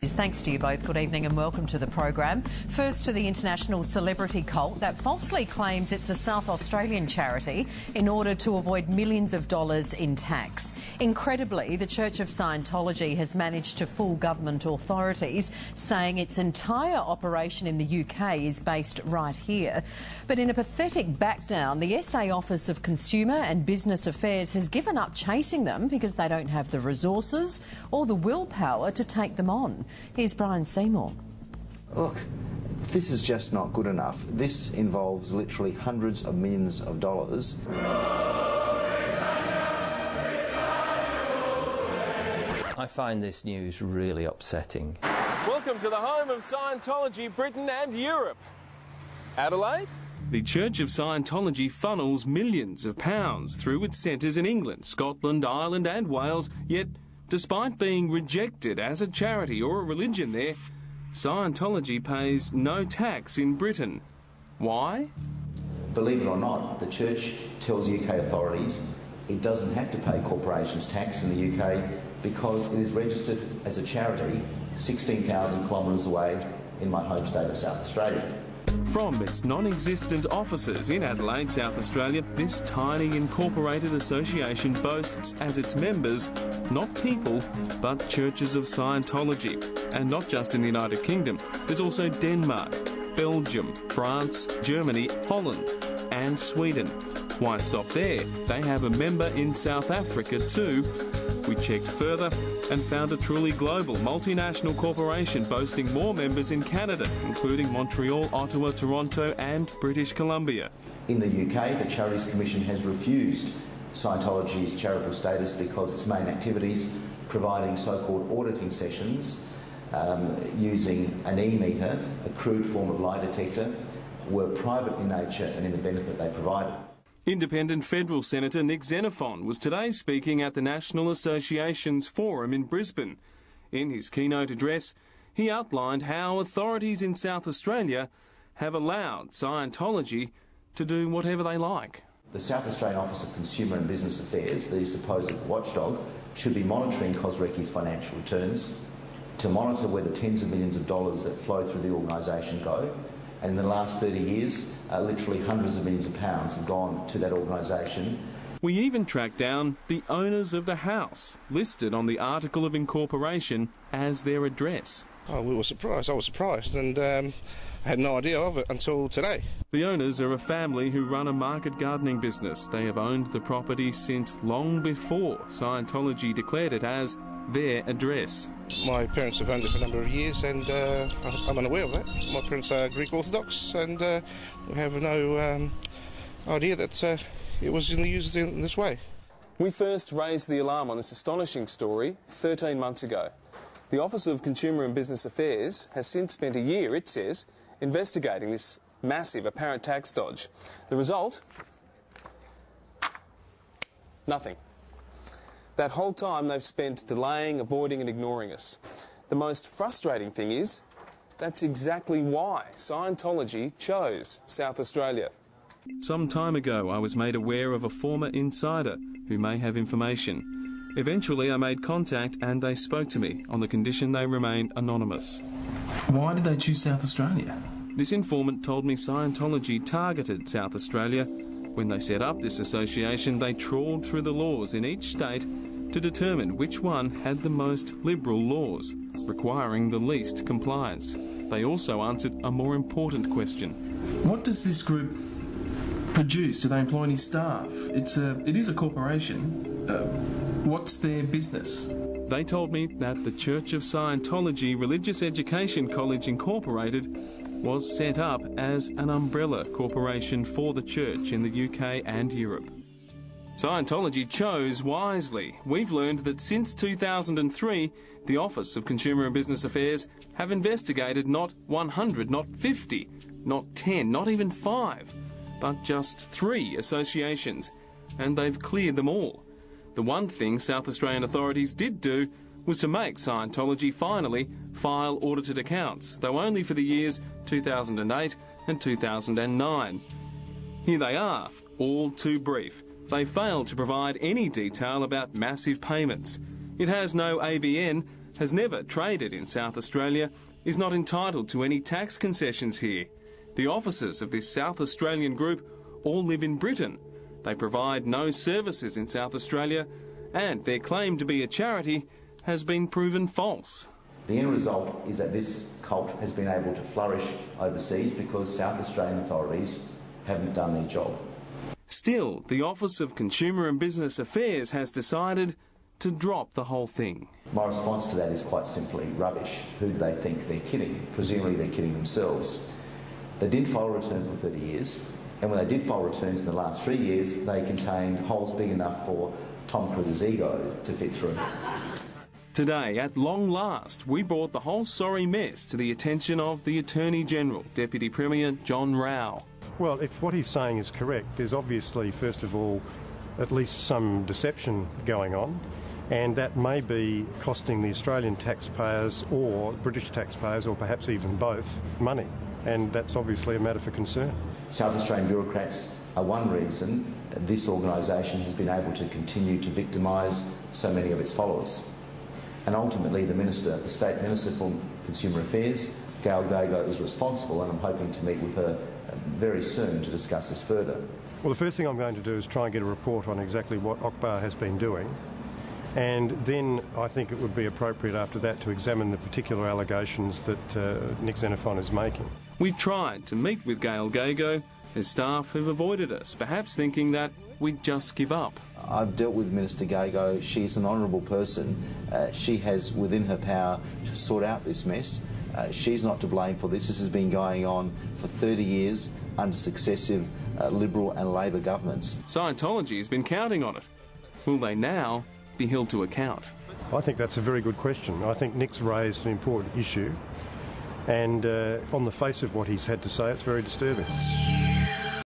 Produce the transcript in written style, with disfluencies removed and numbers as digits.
Thanks to you both. Good evening and welcome to the program. First to the international celebrity cult that falsely claims it's a South Australian charity in order to avoid millions of dollars in tax. Incredibly, the Church of Scientology has managed to fool government authorities, saying its entire operation in the UK is based right here. But in a pathetic backdown, the SA Office of Consumer and Business Affairs has given up chasing them because they don't have the resources or the willpower to take them on. Here's Brian Seymour. Look, this is just not good enough. This involves literally hundreds of millions of dollars. I find this news really upsetting. Welcome to the home of Scientology, Britain and Europe. Adelaide? The Church of Scientology funnels millions of pounds through its centres in England, Scotland, Ireland and Wales, yet despite being rejected as a charity or a religion there, Scientology pays no tax in Britain. Why? Believe it or not, the Church tells UK authorities it doesn't have to pay corporations tax in the UK because it is registered as a charity 16,000 kilometres away in my home state of South Australia. From its non-existent offices in Adelaide, South Australia, this tiny incorporated association boasts as its members not people, but churches of Scientology. And not just in the United Kingdom. There's also Denmark, Belgium, France, Germany, Holland and Sweden. Why stop there? They have a member in South Africa too. We checked further and found a truly global multinational corporation boasting more members in Canada, including Montreal, Ottawa, Toronto and British Columbia. In the UK, the Charities Commission has refused Scientology's charitable status because its main activities, providing so-called auditing sessions using an e-meter, a crude form of lie detector, were private in nature and in the benefit they provided. Independent federal Senator Nick Xenophon was today speaking at the National Association's Forum in Brisbane. In his keynote address, he outlined how authorities in South Australia have allowed Scientology to do whatever they like. The South Australian Office of Consumer and Business Affairs, the supposed watchdog, should be monitoring COSRECI's financial returns to monitor where the tens of millions of dollars that flow through the organisation go. And in the last 30 years, literally hundreds of millions of pounds have gone to that organisation. We even tracked down the owners of the house, listed on the article of incorporation as their address. Oh, we were surprised. I was surprised and had no idea of it until today. The owners are a family who run a market gardening business. They have owned the property since long before Scientology declared it as their address. My parents have owned it for a number of years and I'm unaware of that. My parents are Greek Orthodox and we have no idea that it was used in this way. We first raised the alarm on this astonishing story 13 months ago. The Office of Consumer and Business Affairs has since spent a year, it says, investigating this massive apparent tax dodge. The result? Nothing. That whole time they've spent delaying, avoiding and ignoring us. The most frustrating thing is that's exactly why Scientology chose South Australia. Some time ago I was made aware of a former insider who may have information. Eventually I made contact and they spoke to me on the condition they remained anonymous. Why did they choose South Australia? This informant told me Scientology targeted South Australia. When they set up this association, they trawled through the laws in each state to determine which one had the most liberal laws, requiring the least compliance. They also answered a more important question. What does this group produce? Do they employ any staff? It is a corporation. What's their business? They told me that the Church of Scientology Religious Education College Incorporated was set up as an umbrella corporation for the Church in the UK and Europe. Scientology chose wisely. We've learned that since 2003, the Office of Consumer and Business Affairs have investigated not 100, not 50, not 10, not even 5, but just 3 associations, and they've cleared them all. The one thing South Australian authorities did do was to make Scientology finally file audited accounts, though only for the years 2008 and 2009. Here they are, all too brief. They failed to provide any detail about massive payments. It has no ABN, has never traded in South Australia is not entitled to any tax concessions here. The officers of this South Australian group all live in Britain. They provide no services in South Australia, and their claim to be a charity has been proven false. The end result is that this cult has been able to flourish overseas because South Australian authorities haven't done their job. Still, the Office of Consumer and Business Affairs has decided to drop the whole thing. My response to that is quite simply rubbish. Who do they think they're kidding? Presumably they're kidding themselves. They didn't file a return for 30 years, and when they did file returns in the last 3 years, they contained holes big enough for Tom Cruise's ego to fit through. Today, at long last, we brought the whole sorry mess to the attention of the Attorney-General, Deputy Premier John Rao. Well, if what he's saying is correct, there's obviously, first of all, at least some deception going on, and that may be costing the Australian taxpayers or British taxpayers, or perhaps even both, money, and that's obviously a matter for concern. South Australian bureaucrats are one reason that this organisation has been able to continue to victimise so many of its followers. And ultimately the State Minister for Consumer Affairs, Gail Gago, is responsible, and I'm hoping to meet with her very soon to discuss this further. Well, the first thing I'm going to do is try and get a report on exactly what OCBAR has been doing, and then I think it would be appropriate after that to examine the particular allegations that Nick Xenophon is making. We tried to meet with Gail Gago. Her staff have avoided us, perhaps thinking that we'd just give up. I've dealt with Minister Gago. She's an honourable person. She has within her power to sort out this mess. She's not to blame for this. This has been going on for 30 years under successive Liberal and Labor governments. Scientology has been counting on it. Will they now be held to account? I think that's a very good question. I think Nick's raised an important issue, and on the face of what he's had to say, it's very disturbing.